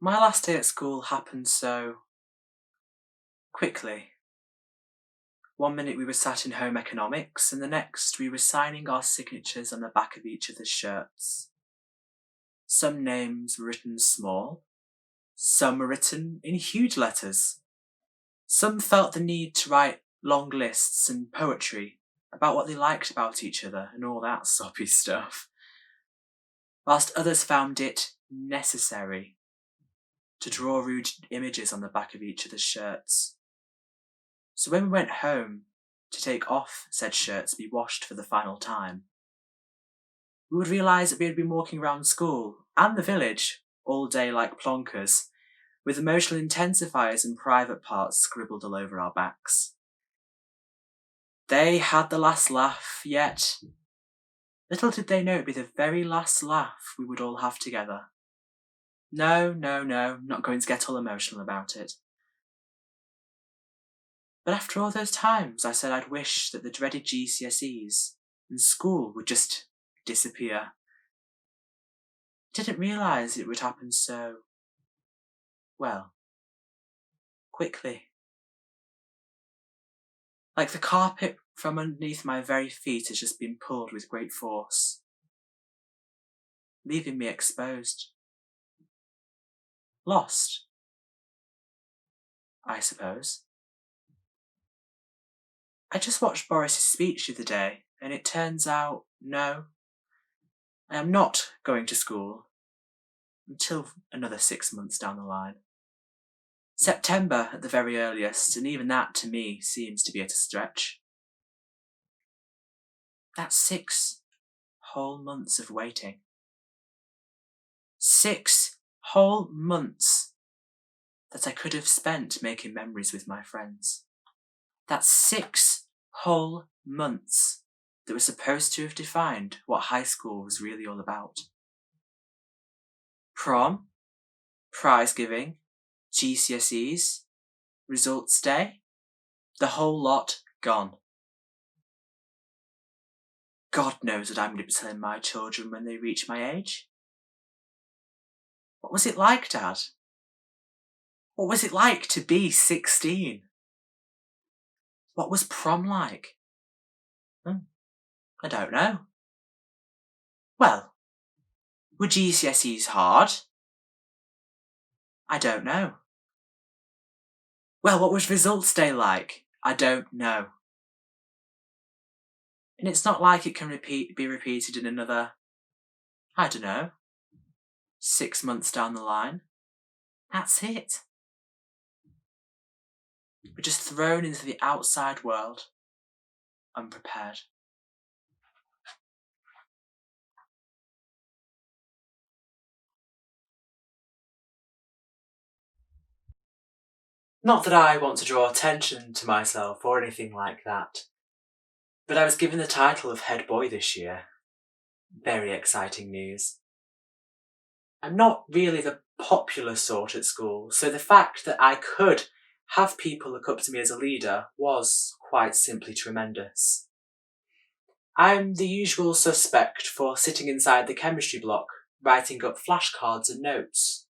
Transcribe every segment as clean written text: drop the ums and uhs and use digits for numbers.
My last day at school happened so quickly. One minute we were sat in home economics, and the next we were signing our signatures on the back of each other's shirts. Some names were written small, some were written in huge letters. Some felt the need to write long lists and poetry about what they liked about each other and all that soppy stuff, whilst others found it necessary to draw rude images on the back of each other's shirts. So when we went home to take off said shirts to be washed for the final time, we would realise that we had been walking around school and the village all day like plonkers, with emotional intensifiers and private parts scribbled all over our backs. They had the last laugh, yet little did they know it would be the very last laugh we would all have together. No, not going to get all emotional about it. But after all those times I said I'd wish that the dreaded GCSEs and school would just disappear. Didn't realise it would happen so, well, quickly. Like the carpet from underneath my very feet has just been pulled with great force, leaving me exposed. Lost, I suppose. I just watched Boris's speech the other day, and it turns out, no, I am not going to school until another 6 months down the line. September at the very earliest, and even that to me seems to be at a stretch. That's 6 whole months of waiting. 6 whole months that I could have spent making memories with my friends. That's 6 whole months that were supposed to have defined what high school was really all about. Prom, prize giving, GCSEs, results day, the whole lot gone. God knows what I'm going to be telling my children when they reach my age. What was it like, Dad? What was it like to be 16? What was prom like? I don't know. Well, were GCSEs hard? I don't know. Well, what was results day like? I don't know. And it's not like it can be repeated in another, I don't know, 6 months down the line. That's it. We're just thrown into the outside world, unprepared. Not that I want to draw attention to myself or anything like that, but I was given the title of head boy this year. Very exciting news. I'm not really the popular sort at school, so the fact that I could have people look up to me as a leader was quite simply tremendous. I'm the usual suspect for sitting inside the chemistry block, writing up flashcards and notes.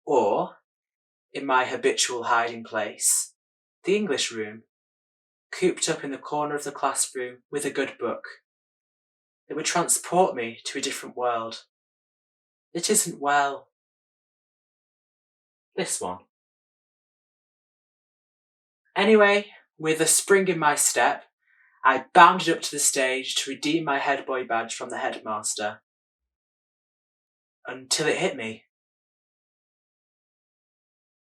Or, in my habitual hiding place, the English room, cooped up in the corner of the classroom with a good book. It would transport me to a different world. It isn't, well, this one. Anyway, with a spring in my step, I bounded up to the stage to redeem my head boy badge from the headmaster. Until it hit me.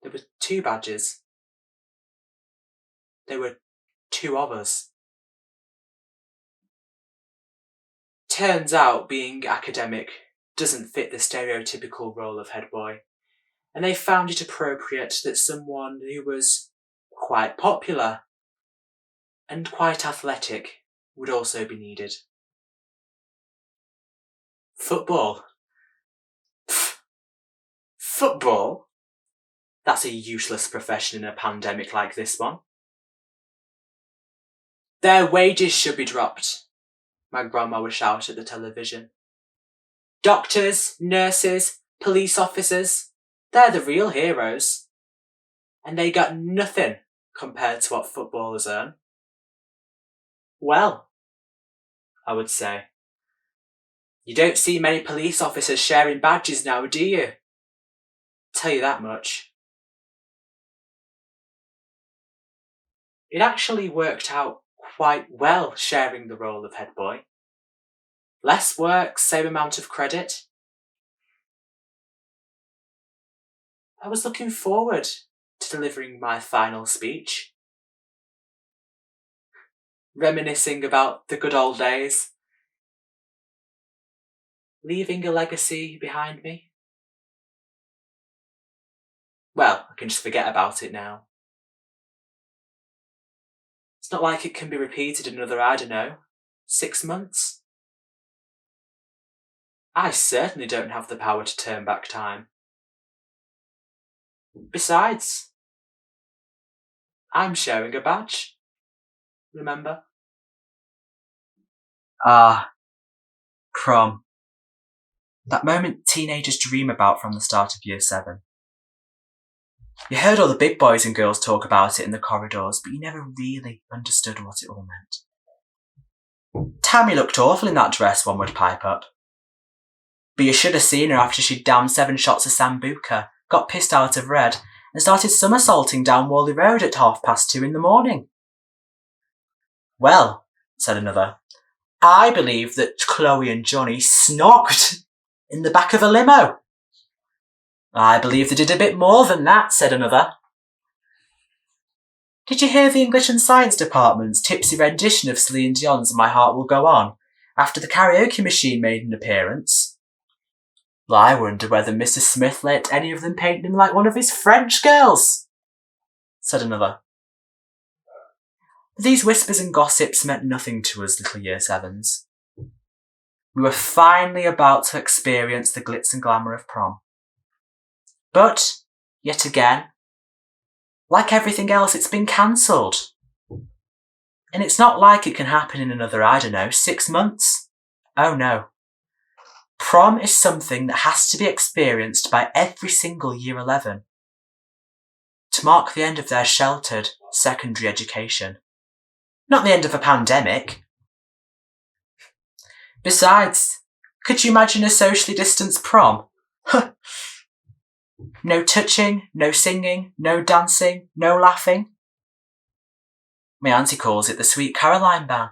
There were 2 badges. There were 2 of us. Turns out being academic doesn't fit the stereotypical role of head boy, and they found it appropriate that someone who was quite popular and quite athletic would also be needed. Football? Pfft. Football? That's a useless profession in a pandemic like this one. Their wages should be dropped, my grandma would shout at the television. Doctors, nurses, police officers, They're the real heroes. And they got nothing compared to what footballers earn. Well, I would say, you don't see many police officers sharing badges now, do you? Tell you that much. It actually worked out quite well sharing the role of head boy. Less work, same amount of credit. I was looking forward to delivering my final speech. Reminiscing about the good old days. Leaving a legacy behind me. Well, I can just forget about it now. It's not like it can be repeated in another, 6 months. I certainly don't have the power to turn back time. Besides, I'm sharing a badge. Remember? Prom. That moment teenagers dream about from the start of year 7. You heard all the big boys and girls talk about it in the corridors, but you never really understood what it all meant. Tammy looked awful in that dress, one would pipe up. But you should have seen her after she'd downed 7 shots of Sambuca, got pissed out of red, and started somersaulting down Worley Road at 2:30 in the morning. Well, said another, I believe that Chloe and Johnny snogged in the back of a limo. I believe they did a bit more than that, said another. Did you hear the English and Science Department's tipsy rendition of Celine Dion's My Heart Will Go On after the karaoke machine made an appearance? Well, I wonder whether Mr. Smith let any of them paint him like one of his French girls, said another. These whispers and gossips meant nothing to us little year 7s. We were finally about to experience the glitz and glamour of prom. But, yet again, like everything else, it's been cancelled. And it's not like it can happen in another, 6 months. Oh no. Prom is something that has to be experienced by every single year 11 to mark the end of their sheltered secondary education. Not the end of a pandemic. Besides, could you imagine a socially distanced prom? No touching, no singing, no dancing, no laughing. My auntie calls it the Sweet Caroline ban.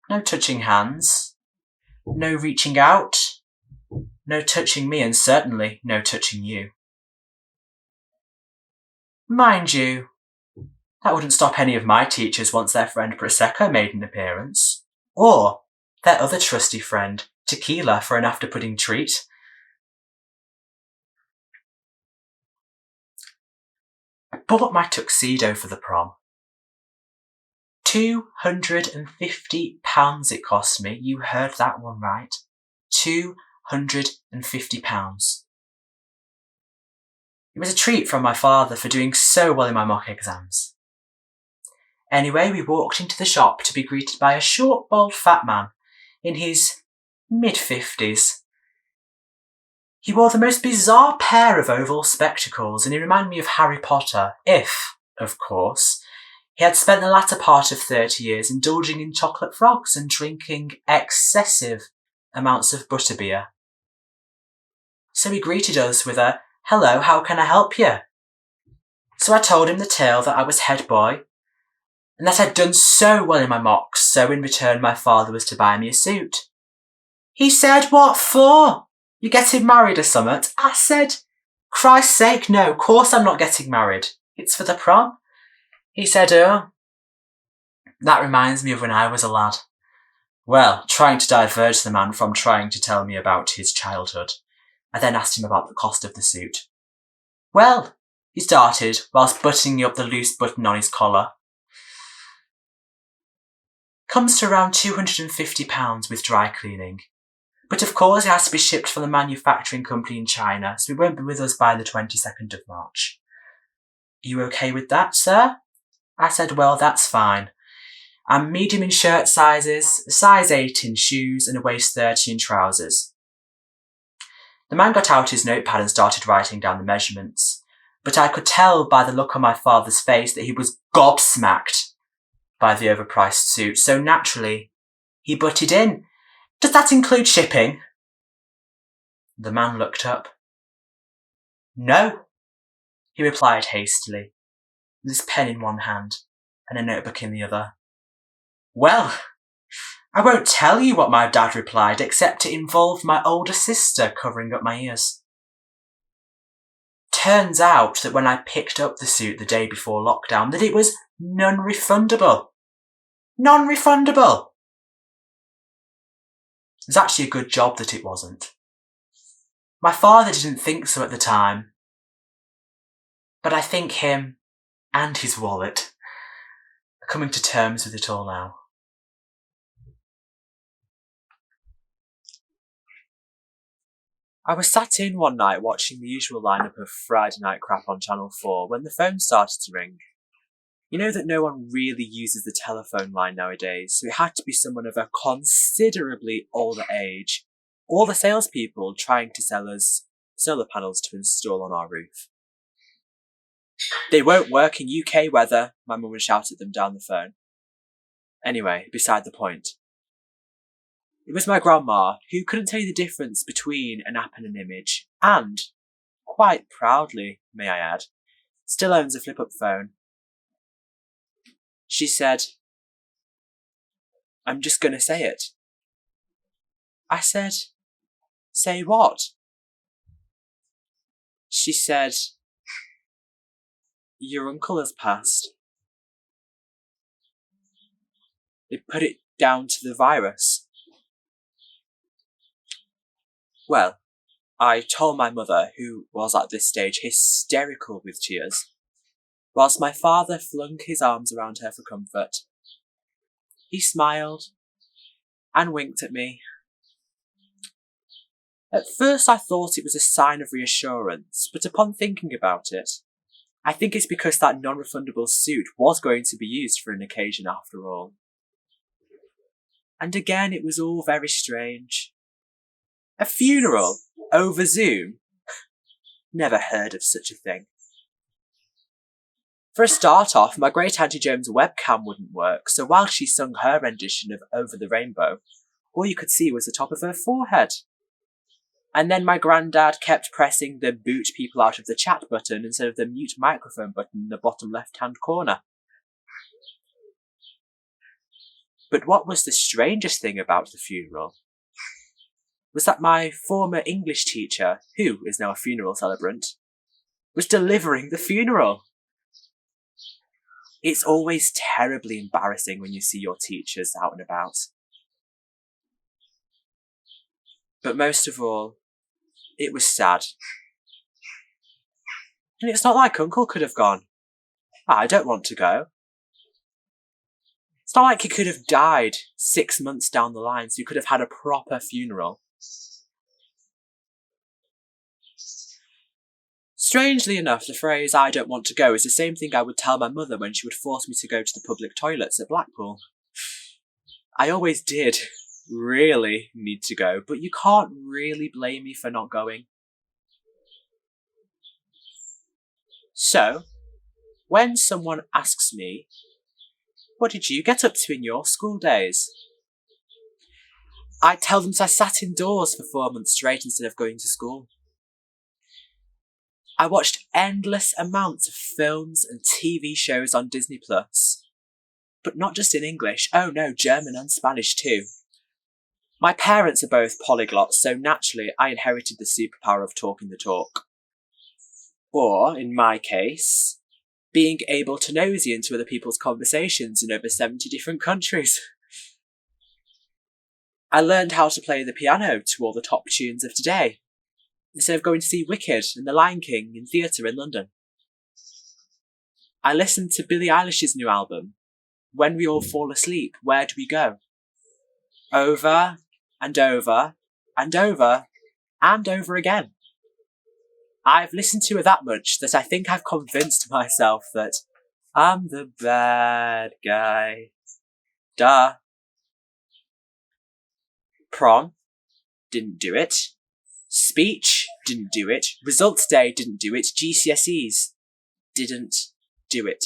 No touching hands, no reaching out, no touching me, and certainly no touching you. Mind you, that wouldn't stop any of my teachers once their friend Prosecco made an appearance, or their other trusty friend, Tequila, for an after-pudding treat. I bought my tuxedo for the prom. £250 it cost me. You heard that one right. £250. It was a treat from my father for doing so well in my mock exams. Anyway, we walked into the shop to be greeted by a short, bald, fat man in his mid-50s. He wore the most bizarre pair of oval spectacles, and he reminded me of Harry Potter, if, of course, he had spent the latter part of 30 years indulging in chocolate frogs and drinking excessive amounts of butterbeer. So he greeted us with a, "Hello, how can I help you?" So I told him the tale that I was head boy, and that I'd done so well in my mocks, so in return my father was to buy me a suit. He said, "What for? You getting married or summat?" I said, "Christ's sake, no, course I'm not getting married. It's for the prom." He said, "Oh, that reminds me of when I was a lad." Well, trying to divert the man from trying to tell me about his childhood, I then asked him about the cost of the suit. Well, he started, whilst buttoning up the loose button on his collar. Comes to around £250 with dry cleaning. But of course it has to be shipped from the manufacturing company in China, so it won't be with us by the 22nd of March. Are you okay with that, sir? I said, well, that's fine. I'm medium in shirt sizes, a size 8 in shoes, and a waist 30 in trousers. The man got out his notepad and started writing down the measurements, but I could tell by the look on my father's face that he was gobsmacked by the overpriced suit, so naturally, he butted in. "Does that include shipping?" The man looked up. "No," he replied hastily, with his pen in one hand and a notebook in the other. "Well, I won't tell you what my dad replied, except it involved my older sister covering up my ears. Turns out that when I picked up the suit the day before lockdown, that it was non-refundable. Non-refundable! It was actually a good job that it wasn't. My father didn't think so at the time, but I think him and his wallet are coming to terms with it all now. I was sat in one night watching the usual lineup of Friday night crap on Channel 4 when the phone started to ring. You know that no one really uses the telephone line nowadays, so it had to be someone of a considerably older age, or the salespeople trying to sell us solar panels to install on our roof. "They won't work in UK weather," my mum would shout at them down the phone. Anyway, beside the point. It was my grandma, who couldn't tell you the difference between an app and an image, and, quite proudly, may I add, still owns a flip-up phone. She said, "I'm just gonna say it." I said, "Say what?" She said, "Your uncle has passed." They put it down to the virus. Well, I told my mother, who was at this stage hysterical with tears, whilst my father flung his arms around her for comfort. He smiled and winked at me. At first I thought it was a sign of reassurance, but upon thinking about it, I think it's because that non-refundable suit was going to be used for an occasion after all. And again, it was all very strange. A funeral over Zoom? Never heard of such a thing. For a start off, my great Auntie Joan's webcam wouldn't work, so while she sung her rendition of Over the Rainbow, all you could see was the top of her forehead. And then my granddad kept pressing the boot people out of the chat button instead of the mute microphone button in the bottom left-hand corner. But what was the strangest thing about the funeral was that my former English teacher, who is now a funeral celebrant, was delivering the funeral. It's always terribly embarrassing when you see your teachers out and about. But most of all, it was sad. And it's not like Uncle could have gone, "I don't want to go." It's not like he could have died 6 months down the line so you could have had a proper funeral. Strangely enough, the phrase "I don't want to go" is the same thing I would tell my mother when she would force me to go to the public toilets at Blackpool. I always did really need to go, but you can't really blame me for not going. So, when someone asks me, "What did you get up to in your school days?" I tell them that I sat indoors for 4 months straight instead of going to school. I watched endless amounts of films and TV shows on Disney+. But not just in English, oh no, German and Spanish too. My parents are both polyglots, so naturally I inherited the superpower of talking the talk. Or, in my case, being able to nosy into other people's conversations in over 70 different countries. I learned how to play the piano to all the top tunes of today, instead of going to see Wicked and The Lion King in theatre in London. I listened to Billie Eilish's new album, When We All Fall Asleep, Where Do We Go? Over and over and over and over again. I've listened to it that much that I think I've convinced myself that I'm the bad guy. Duh. Prom. Didn't do it. Speech didn't do it. Results day didn't do it. GCSEs didn't do it.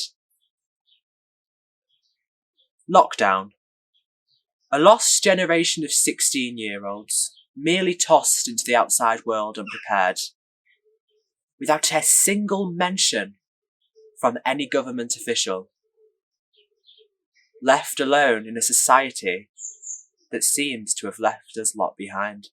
Lockdown. A lost generation of 16-year-olds, merely tossed into the outside world unprepared, without a single mention from any government official, left alone in a society that seems to have left us lot behind.